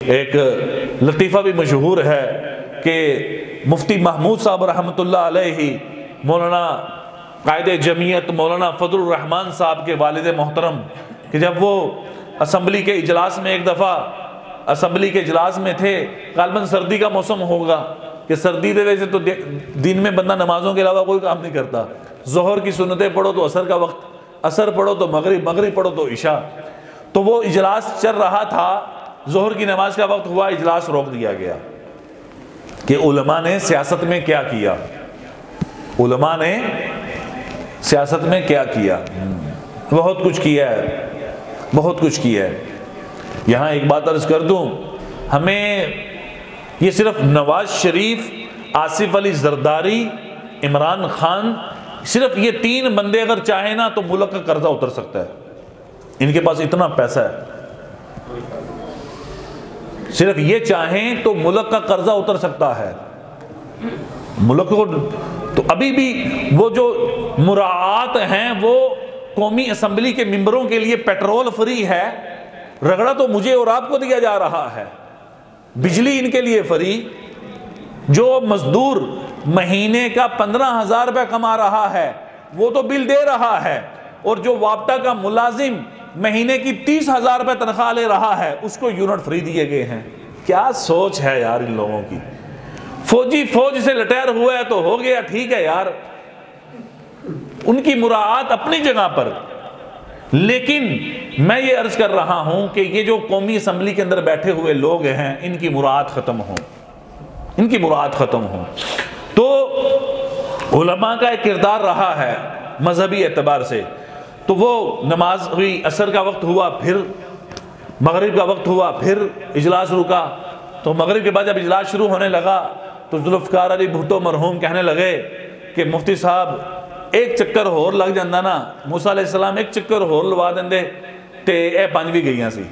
एक लतीफ़ा भी मशहूर है कि मुफ्ती महमूद साहब रहमतुल्लाह अलैहि मौलाना कायदे जमीयत मौलाना फजलुर रहमान साहब के वालिद मोहतरम कि जब वो असम्बली के इजलास में एक दफ़ा असम्बली के इजलास में थे, गालबन सर्दी का मौसम होगा कि सर्दी की वजह से तो दिन में बंदा नमाज़ों के अलावा कोई काम नहीं करता। ज़ोहर की सुन्नतें पढ़ो तो असर का वक्त, असर पढ़ो तो मगरिब, मगरिब पढ़ो तो इशा। तो वो इजलास चल रहा था, ज़ोहर की नमाज का वक्त हुआ, इजलास रोक दिया गया कि उलमा ने सियासत में क्या किया, उलमा ने सियासत में क्या किया। बहुत कुछ किया है, बहुत कुछ किया है। यहाँ एक बात अर्ज कर दूँ, हमें ये सिर्फ नवाज शरीफ, आसिफ अली जरदारी, इमरान खान, सिर्फ ये तीन बंदे अगर चाहे ना तो मुल्क का कर्जा उतर सकता है। इनके पास इतना पैसा है, सिर्फ ये चाहें तो मुल्क का कर्जा उतर सकता है। मुल्क को तो अभी भी वो जो मुराआत हैं वो कौमी असम्बली के मेंबरों के लिए पेट्रोल फ्री है, रगड़ा तो मुझे और आपको दिया जा रहा है। बिजली इनके लिए फ्री, जो मजदूर महीने का 15,000 रुपये कमा रहा है वो तो बिल दे रहा है, और जो वापटा का मुलाजिम महीने की 30,000 रुपये तनख्वाह ले रहा है उसको यूनिट फ्री दिए गए हैं। क्या सोच है यार इन लोगों की। फौजी फौज से रिटायर हुआ है तो हो गया, ठीक है यार, उनकी मुराआत अपनी जगह पर। लेकिन मैं ये अर्ज कर रहा हूं कि ये जो कौमी असम्बली के अंदर बैठे हुए लोग हैं इनकी मुराद खत्म हो, इनकी मुराद खत्म हो। तो उलमा का एक किरदार रहा है मजहबी एतबार से। तो वो नमाज हुई, असर का वक्त हुआ, फिर मगरिब का वक्त हुआ, फिर इजलास रुका। तो मगरिब के बाद जब इजलास शुरू होने लगा तो जुल्फ़िकार अली भुट्टो मरहूम कहने लगे कि मुफ्ती साहब एक चक्कर होर लग जाता ना, मूसा अलैहिस्सलाम एक चक्कर होर लवा देंदे ते 5 भी गई सी।